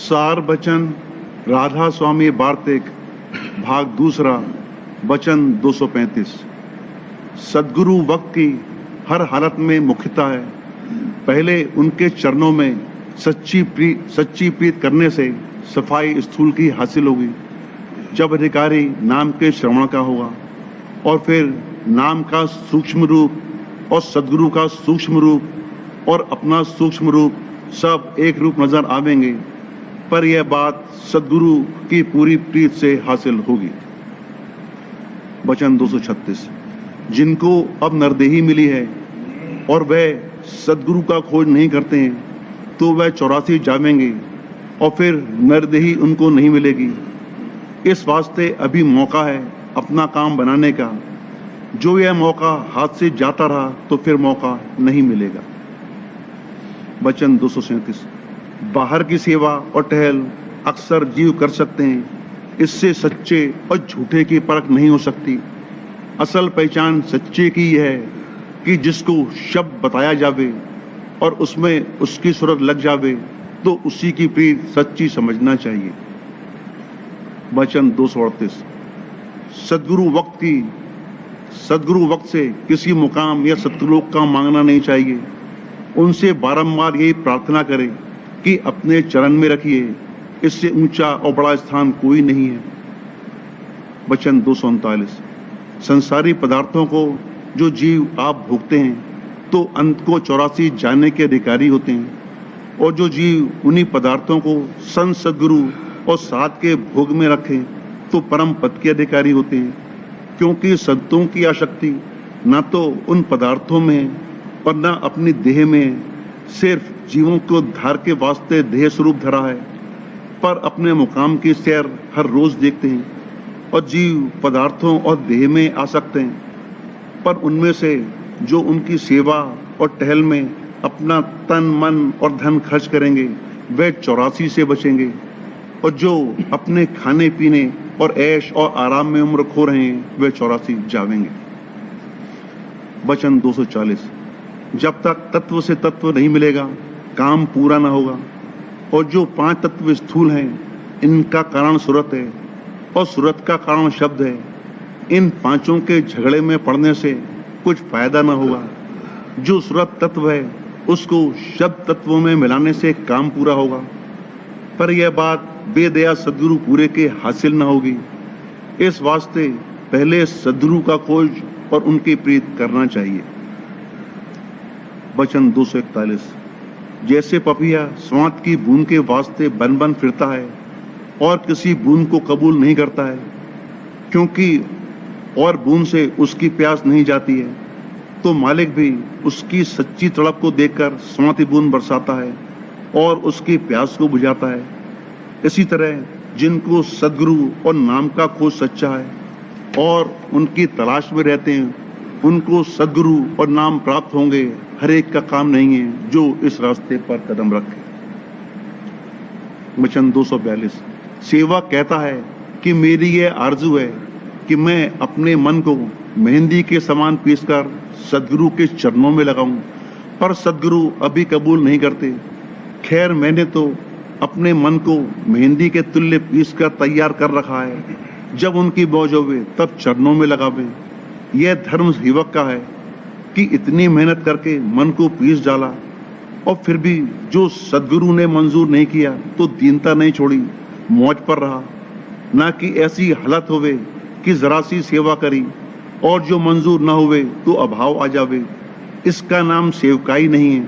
सार बचन राधा स्वामी वार्तिक भाग दूसरा वचन 235। सद्गुरु वक्त की हर हालत में मुख्यता है। पहले उनके चरणों में सच्ची प्रीत करने से सफाई स्थूल की हासिल होगी, जब अधिकारी नाम के श्रवण का होगा, और फिर नाम का सूक्ष्म रूप और सद्गुरु का सूक्ष्म रूप और अपना सूक्ष्म रूप सब एक रूप नजर आवेंगे। पर यह बात सद्गुरु की पूरी प्रीत से हासिल होगी। वचन 236। जिनको अब नरदेही मिली है और वह सद्गुरु का खोज नहीं करते हैं, तो वह 84 जावेंगे और फिर नरदेही उनको नहीं मिलेगी। इस वास्ते अभी मौका है अपना काम बनाने का। जो यह मौका हाथ से जाता रहा तो फिर मौका नहीं मिलेगा। वचन 237। बाहर की सेवा और टहल अक्सर जीव कर सकते हैं, इससे सच्चे और झूठे की परख नहीं हो सकती। असल पहचान सच्चे की है कि जिसको शब्द बताया जावे और उसमें उसकी सूरत लग जावे तो उसी की प्रीत सच्ची समझना चाहिए। वचन 238। सद्गुरु वक्त से किसी मुकाम या सतलोक का मांगना नहीं चाहिए। उनसे बारंबार यही प्रार्थना करें कि अपने चरण में रखिए, इससे ऊंचा और बड़ा स्थान कोई नहीं है। वचन 239। संसारी पदार्थों को जो जीव आप भोगते हैं तो अंत को 84 जानने के अधिकारी होते हैं, और जो जीव उन्हीं पदार्थों को संत सद्गुरु और साथ के भोग में रखें तो परम पद के अधिकारी होते हैं। क्योंकि संतों की आसक्ति न तो उन पदार्थों में और न अपनी देह में, सिर्फ जीवों को उद्धार के वास्ते देह स्वरूप धरा है, पर अपने मुकाम की सैर हर रोज देखते हैं। और जीव पदार्थों और देह में आ सकते हैं, पर उनमें से जो उनकी सेवा और टहल में अपना तन मन और धन खर्च करेंगे वे 84 से बचेंगे, और जो अपने खाने पीने और ऐश और आराम में उम्र खो रहे हैं वे 84 जावेंगे। वचन 240। जब तक तत्व से तत्व नहीं मिलेगा काम पूरा ना होगा, और जो 5 तत्व स्थूल हैं इनका कारण सूरत है और सूरत का कारण शब्द है। इन पांचों के झगड़े में पड़ने से कुछ फायदा ना होगा। जो सूरत तत्व है उसको शब्द तत्वों में मिलाने से काम पूरा होगा, पर यह बात बेदया सद्गुरु पूरे के हासिल न होगी। इस वास्ते पहले सद्गुरु का खोज और उनकी प्रीत करना चाहिए। वचन 241। जैसे पपिया स्वांत की बूंद के वास्ते बन बन फिरता है और किसी बूंद को कबूल नहीं करता है, क्योंकि और बूंद से उसकी प्यास नहीं जाती है, तो मालिक भी उसकी सच्ची तड़प को देखकर स्वांति बूंद बरसाता है और उसकी प्यास को बुझाता है। इसी तरह जिनको सद्गुरु और नाम का खोज सच्चा है और उनकी तलाश में रहते हैं, उनको सद्गुरु और नाम प्राप्त होंगे। हर एक का काम नहीं है जो इस रास्ते पर कदम रखे। वचन 242। सेवा कहता है कि मेरी यह आरजू है कि मैं अपने मन को मेहंदी के समान पीसकर सद्गुरु के चरणों में लगाऊं, पर सद्गुरु अभी कबूल नहीं करते। खैर, मैंने तो अपने मन को मेहंदी के तुल्य पीसकर तैयार कर रखा है। जब उनकी मौज होवे तब चरणों में लगावे। यह धर्म सेवक का है कि इतनी मेहनत करके मन को पीस डाला, और फिर भी जो सद्गुरु ने मंजूर नहीं किया तो दीनता नहीं छोड़ी, मौज पर रहा। ना कि ऐसी हालत होवे कि जरा सी सेवा करी और जो मंजूर ना हुए तो अभाव आ जावे। इसका नाम सेवकाई नहीं है,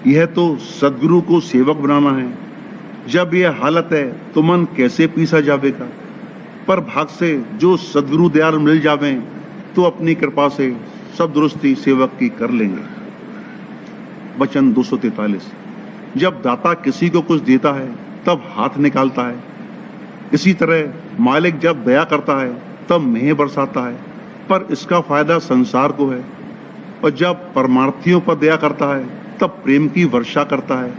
यह तो सद्गुरु को सेवक बनाना है। जब यह हालत है तो मन कैसे पीसा जावेगा। पर भाग से जो सद्गुरु दयाल मिल जावे तो अपनी कृपा से सब दुरुस्ती सेवक की कर लेंगे। वचन 243। जब दाता किसी को कुछ देता है तब हाथ निकालता है, इसी तरह मालिक जब दया करता है तब मेह बरसाता है, पर इसका फायदा संसार को है। और जब परमार्थियों पर दया करता है तब प्रेम की वर्षा करता है।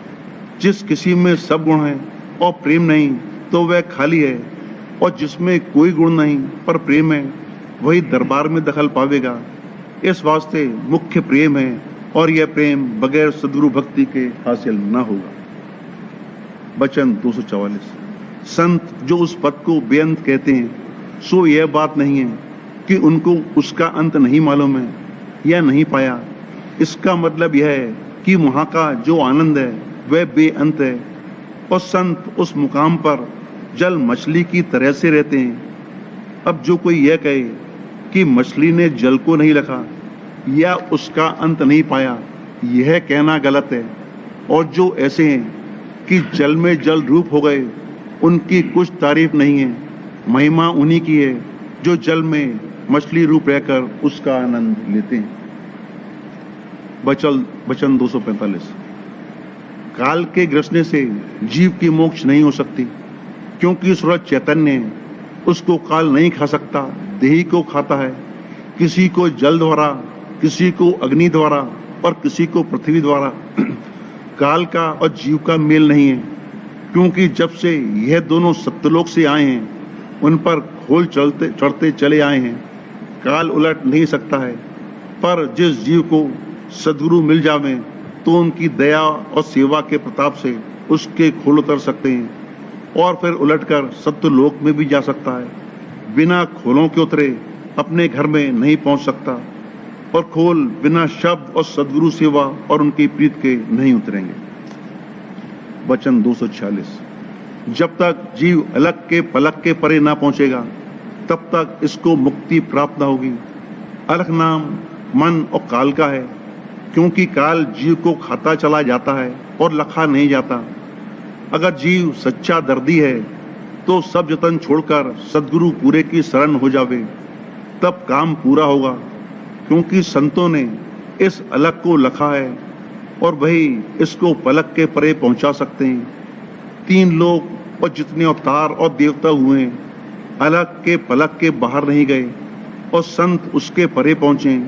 जिस किसी में सब गुण है और प्रेम नहीं तो वह खाली है, और जिसमें कोई गुण नहीं पर प्रेम है वही दरबार में दखल पावेगा। इस वास्ते मुख्य प्रेम है, और यह प्रेम बगैर सद्गुरु भक्ति के हासिल न होगा। वचन 244। संत जो उस पद को बेअंत कहते हैं, सो यह बात नहीं है कि उनको उसका अंत नहीं मालूम है या नहीं पाया। इसका मतलब यह है कि वहां का जो आनंद है वह बेअंत है, और संत उस मुकाम पर जल मछली की तरह से रहते हैं। अब जो कोई यह कहे कि मछली ने जल को नहीं लखा या उसका अंत नहीं पाया, यह कहना गलत है। और जो ऐसे हैं कि जल में जल रूप हो गए, उनकी कुछ तारीफ नहीं है। महिमा उन्हीं की है जो जल में मछली रूप रहकर उसका आनंद लेते हैं। वचन 245। काल के ग्रसने से जीव की मोक्ष नहीं हो सकती, क्योंकि सूरज चैतन्य है, उसको काल नहीं खा सकता, देही को खाता है। किसी को जल द्वारा, किसी को अग्नि द्वारा और किसी को पृथ्वी द्वारा। काल का और जीव का मेल नहीं है, क्योंकि जब से यह दोनों सत्यलोक से आए हैं, उन पर खोल चढ़ते चले आए हैं। काल उलट नहीं सकता है, पर जिस जीव को सद्गुरु मिल जावे तो उनकी दया और सेवा के प्रताप से उसके खोल उतर सकते हैं, और फिर उलटकर सत्यलोक में भी जा सकता है। बिना खोलों के उतरे अपने घर में नहीं पहुंच सकता, और खोल बिना शब्द और सद्गुरु सेवा और उनकी प्रीत के नहीं उतरेंगे। वचन 246। जब तक जीव अलग के पलक के परे ना पहुंचेगा, तब तक इसको मुक्ति प्राप्त न होगी। अलग नाम मन और काल का है, क्योंकि काल जीव को खाता चला जाता है और लखा नहीं जाता। अगर जीव सच्चा दर्दी है तो सब जतन छोड़कर सद्गुरु पूरे की शरण हो जावे, तब काम पूरा होगा, क्योंकि संतों ने इस अलग को लखा है और वही इसको पलक के परे पहुंचा सकते हैं। 3 लोग और जितने अवतार और देवता हुए हैं, अलग के पलक के बाहर नहीं गए, और संत उसके परे पहुंचे।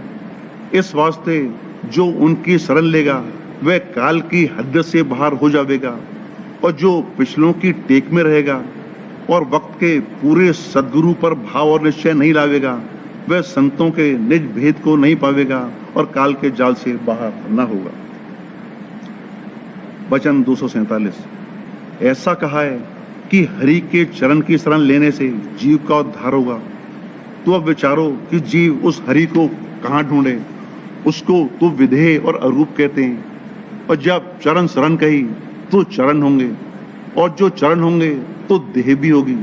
इस वास्ते जो उनकी शरण लेगा वह काल की हद से बाहर हो जाएगा, और जो पिछलों की टेक में रहेगा और वक्त के पूरे सद्गुरु पर भाव और निश्चय नहीं लावेगा, वह संतों के निज भेद को नहीं पावेगा और काल के जाल से बाहर न होगा। वचन 247। ऐसा कहा है कि हरि के चरण की शरण लेने से जीव का उद्धार होगा। तो अब विचारो कि जीव उस हरि को कहां ढूंढे। उसको तो विधेय और अरूप कहते हैं, और जब चरण शरण कही तो चरण होंगे, और जो चरण होंगे तो देह भी होगी।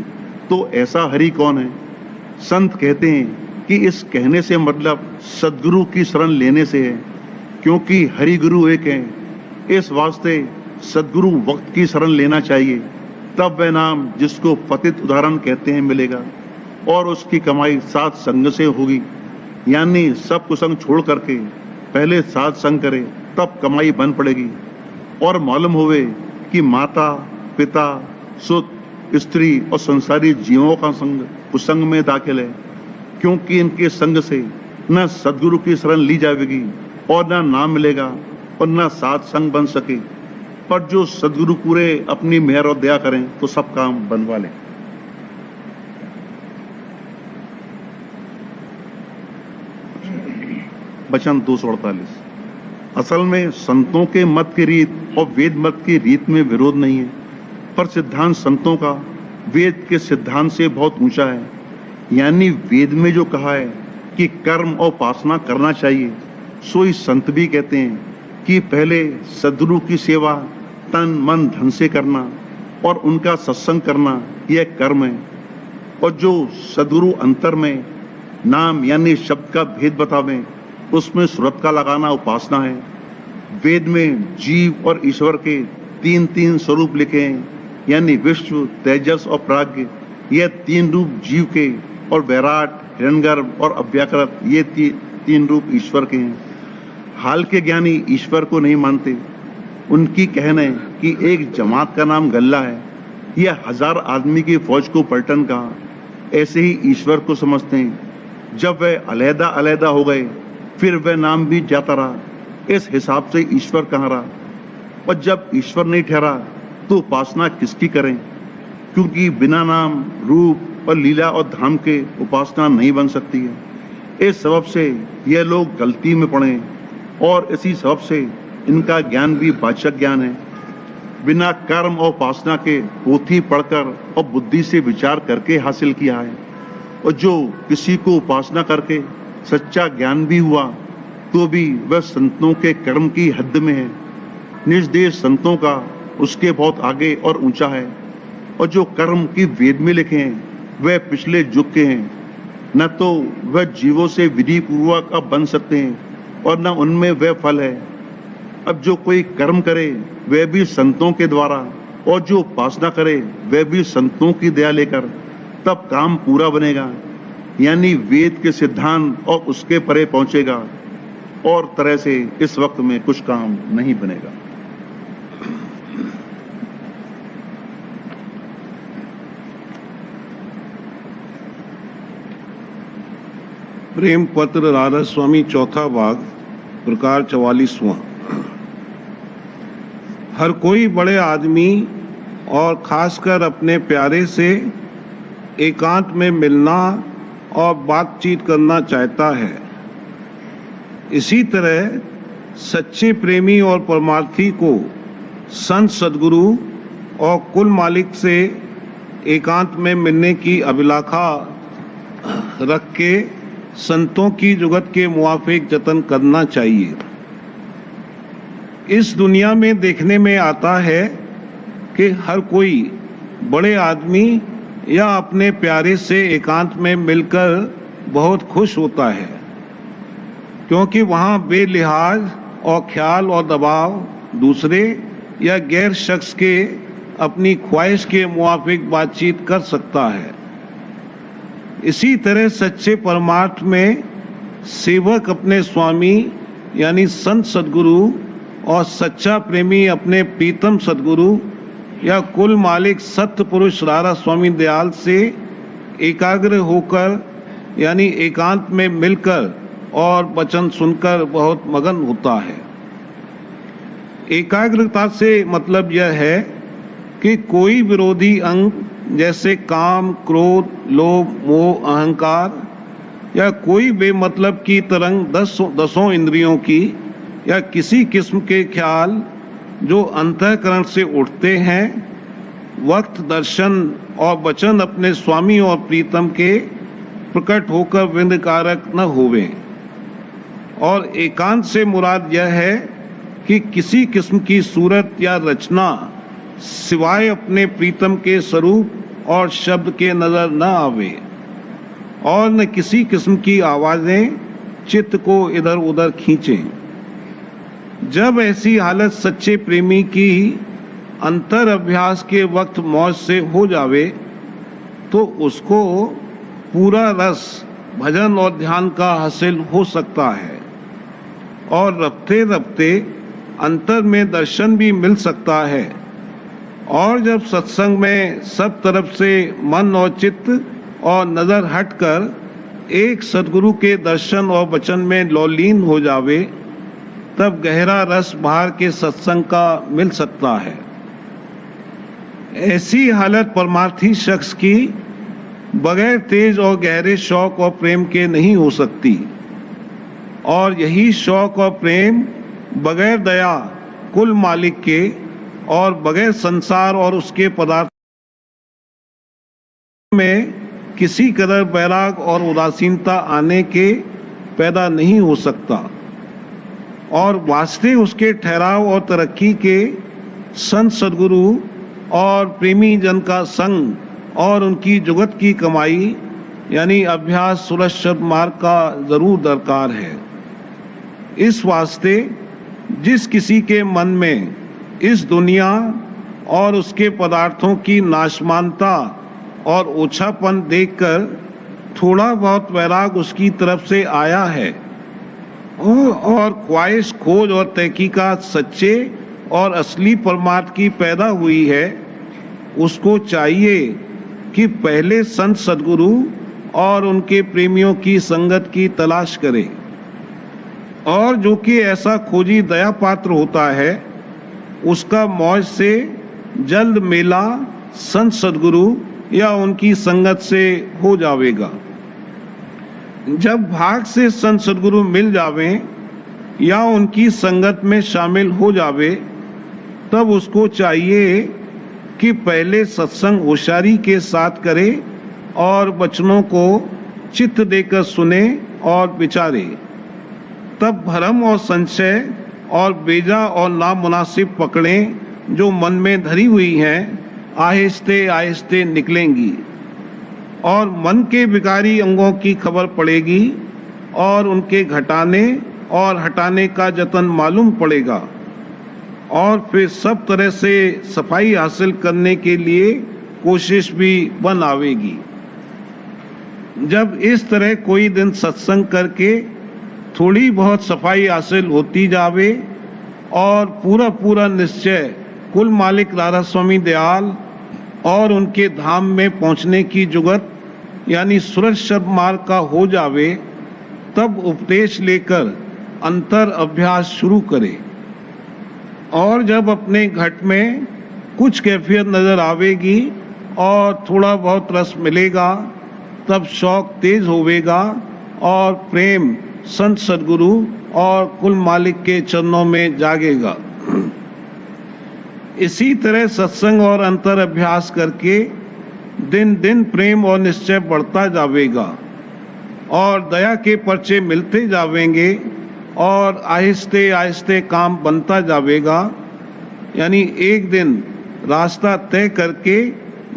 तो ऐसा हरि कौन है? संत कहते हैं कि इस कहने से मतलब सद्गुरु की शरण लेने से है, क्योंकि हरि गुरु एक है। इस वास्ते सद्गुरु वक्त की शरण लेना चाहिए, तब वह नाम जिसको पतित उदाहरण कहते हैं मिलेगा, और उसकी कमाई सात संग से होगी। यानी सब कुसंग छोड़ करके पहले सात संग करे, तब कमाई बन पड़ेगी। और मालूम होवे कि माता, पिता, सुत, स्त्री और संसारी जीवों का संग कुसंग में दाखिल है, क्योंकि इनके संग से न सद्गुरु की शरण ली जाएगी और न नाम मिलेगा और न सात संग बन सके। पर जो सद्गुरु पूरे अपनी मेहर और दया करें तो सब काम बनवा लें। वचन 248। असल में संतों के मत की रीत और वेद मत की रीत में विरोध नहीं है, पर सिद्धांत संतों का वेद के सिद्धांत से बहुत ऊंचा है। यानी वेद में जो कहा है कि कर्म और उपासना करना चाहिए, सो ही संत भी कहते हैं कि पहले सद्गुरु की सेवा तन मन धन से करना और उनका सत्संग करना, यह कर्म है। और जो सद्गुरु अंतर में नाम यानी शब्द का भेद बतावें, उसमें सुरत का लगाना उपासना है। वेद में जीव और ईश्वर के 3 स्वरूप लिखे हैं, यानी विश्व, तेजस और प्राज्ञ। ये 3 रूप जीव के, और वैराट, हिरण्यगर्भ और अव्याकृत, ये 3 रूप ईश्वर के हैं। हाल के ज्ञानी ईश्वर को नहीं मानते। उनकी कहना है कि एक जमात का नाम गल्ला है, यह 1000 आदमी की फौज को पलटन कहा। ऐसे ही ईश्वर को समझते हैं। जब वह अलहदा अलहदा हो गए, फिर वह नाम भी जाता रहा। इस हिसाब से ईश्वर कहाँ रहा? और जब ईश्वर नहीं ठहरा तो उपासना किसकी करें? क्योंकि बिना नाम, रूप और लीला और धाम के उपासना नहीं बन सकती है। इस सबब से यह लोग गलती में पड़े, और इसी सबब से इनका ज्ञान भी वाचक ज्ञान है। बिना कर्म और उपासना के पोथी पढ़कर और बुद्धि से विचार करके हासिल किया है। और जो किसी को उपासना करके सच्चा ज्ञान भी हुआ तो भी वह संतों के कर्म की हद में है। निर्देश संतों का उसके बहुत आगे और ऊंचा है। और जो कर्म की वेद में लिखे हैं वह पिछले युग के हैं। न तो वह जीवों से विधि पूर्वक अब बन सकते हैं और न उनमें वह फल है। अब जो कोई कर्म करे वह भी संतों के द्वारा, और जो उपासना करे वह भी संतों की दया लेकर, तब काम पूरा बनेगा, यानी वेद के सिद्धांत और उसके परे पहुंचेगा। और तरह से इस वक्त में कुछ काम नहीं बनेगा। प्रेम पत्र राधा स्वामी, चौथा भाग, प्रकार 44वां। हर कोई बड़े आदमी और खासकर अपने प्यारे से एकांत में मिलना और बातचीत करना चाहता है। इसी तरह सच्चे प्रेमी और परमार्थी को संत सद्गुरु और कुल मालिक से एकांत में मिलने की अभिलाषा रख के संतों की जुगत के मुआफिक जतन करना चाहिए। इस दुनिया में देखने में आता है कि हर कोई बड़े आदमी या अपने प्यारे से एकांत में मिलकर बहुत खुश होता है, क्योंकि वहाँ बेलिहाज और ख्याल और दबाव दूसरे या गैर शख्स के अपनी ख्वाहिश के मुआफिक बातचीत कर सकता है। इसी तरह सच्चे परमार्थ में सेवक अपने स्वामी यानी संत सद्गुरु और सच्चा प्रेमी अपने प्रीतम सद्गुरु या कुल मालिक सत्य पुरुष राधा स्वामी दयाल से एकाग्र होकर यानी एकांत में मिलकर और वचन सुनकर बहुत मगन होता है। एकाग्रता से मतलब यह है कि कोई विरोधी अंग जैसे काम, क्रोध, लोभ, मोह, अहंकार या कोई बेमतलब की तरंग दसों इंद्रियों की या किसी किस्म के ख्याल जो अंतःकरण से उठते हैं, वक्त, दर्शन और वचन अपने स्वामी और प्रीतम के प्रकट होकर विंदकारक न होवे। और एकांत से मुराद यह है कि किसी किस्म की सूरत या रचना सिवाय अपने प्रीतम के स्वरूप और शब्द के नजर न आवे, और न किसी किस्म की आवाजें चित्त को इधर उधर खींचें। जब ऐसी हालत सच्चे प्रेमी की अंतर अभ्यास के वक्त मौज से हो जावे तो उसको पूरा रस भजन और ध्यान का हासिल हो सकता है, और रफ्ते रफ्ते अंतर में दर्शन भी मिल सकता है। और जब सत्संग में सब तरफ से मन और चित्त और नजर हटकर एक सद्गुरु के दर्शन और वचन में लौलीन हो जावे, तब गहरा रस बाहर के सत्संग का मिल सकता है। ऐसी हालत परमार्थी शख्स की बगैर तेज और गहरे शौक और प्रेम के नहीं हो सकती, और यही शौक और प्रेम बगैर दया कुल मालिक के और बगैर संसार और उसके पदार्थ में किसी कदर बैराग और उदासीनता आने के पैदा नहीं हो सकता। और वास्ते उसके ठहराव और तरक्की के संत सद्गुरु और प्रेमी जन का संग और उनकी जुगत की कमाई यानी अभ्यास सुरक्षित मार्ग का जरूर दरकार है। इस वास्ते जिस किसी के मन में इस दुनिया और उसके पदार्थों की नाशमानता और ओछापन देखकर थोड़ा बहुत वैराग उसकी तरफ से आया है और ख्वाहिश, खोज और तहकीकात सच्चे और असली परमार्थ की पैदा हुई है, उसको चाहिए कि पहले संत सद्गुरु और उनके प्रेमियों की संगत की तलाश करे। और जो कि ऐसा खोजी दया पात्र होता है, उसका मौज से जल्द मेला संत सद्गुरु या उनकी संगत से हो जावेगा। जब भाग से संत सद्गुरु मिल जावे या उनकी संगत में शामिल हो जावे तब उसको चाहिए कि पहले सत्संग होशियारी के साथ करे और वचनों को चित्त देकर सुने और विचारे। तब भ्रम और संशय और बेजा और नामुनासिब पकड़ें जो मन में धरी हुई हैं, आहिस्ते आहिस्ते निकलेंगी और मन के विकारी अंगों की खबर पड़ेगी और उनके घटाने और हटाने का जतन मालूम पड़ेगा और फिर सब तरह से सफाई हासिल करने के लिए कोशिश भी बन आवेगी। जब इस तरह कोई दिन सत्संग करके थोड़ी बहुत सफाई हासिल होती जावे और पूरा पूरा निश्चय कुल मालिक राधा स्वामी दयाल और उनके धाम में पहुंचने की जुगत यानी सूरज शब्द मार्ग का हो जावे, तब उपदेश लेकर अंतर अभ्यास शुरू करे। और जब अपने घट में कुछ कैफियत नजर आवेगी और थोड़ा बहुत रस मिलेगा, तब शौक तेज होवेगा और प्रेम संत सदगुरु और कुल मालिक के चरणों में जागेगा। इसी तरह सत्संग और अंतर अभ्यास करके दिन दिन प्रेम और निश्चय बढ़ता जावेगा और दया के पर्चे मिलते जावेंगे और आहिस्ते आहिस्ते काम बनता जावेगा। यानी एक दिन रास्ता तय करके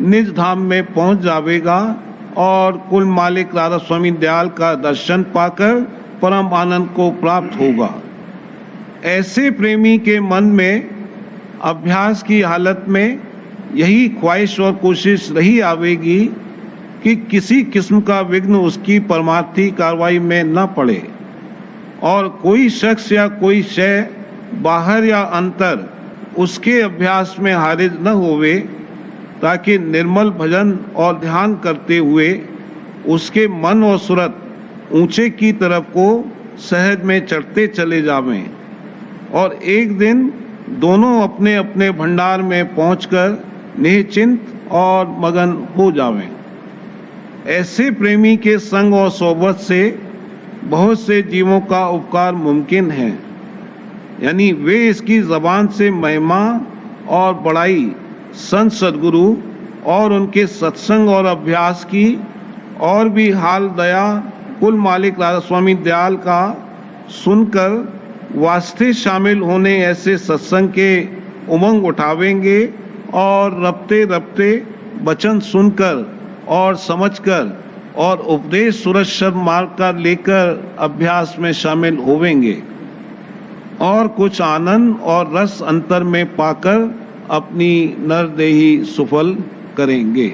निज धाम में पहुंच जावेगा और कुल मालिक राधा स्वामी दयाल का दर्शन पाकर परम आनंद को प्राप्त होगा। ऐसे प्रेमी के मन में अभ्यास की हालत में यही ख्वाहिश और कोशिश रही आवेगी कि किसी किस्म का विघ्न उसकी परमार्थी कार्रवाई में न पड़े और कोई शख्स या कोई शय बाहर या अंतर उसके अभ्यास में हारिज न होवे, ताकि निर्मल भजन और ध्यान करते हुए उसके मन और सूरत ऊंचे की तरफ को सहज में चढ़ते चले जावें और एक दिन दोनों अपने अपने भंडार में पहुंचकर निश्चिंत और मगन हो जावें। ऐसे प्रेमी के संग और सोबत से बहुत से जीवों का उपकार मुमकिन है। यानी वे इसकी जबान से महिमा और बड़ाई संत सदगुरु और उनके सत्संग और अभ्यास की और भी हाल दया कुल मालिक राधा स्वामी दयाल का सुनकर वास्ते शामिल होने ऐसे सत्संग के उमंग उठावेंगे और रपते रपते वचन सुनकर और समझकर और उपदेश सूरज शब्द मार्ग का लेकर अभ्यास में शामिल होवेंगे और कुछ आनंद और रस अंतर में पाकर अपनी नरदेही सुफल करेंगे।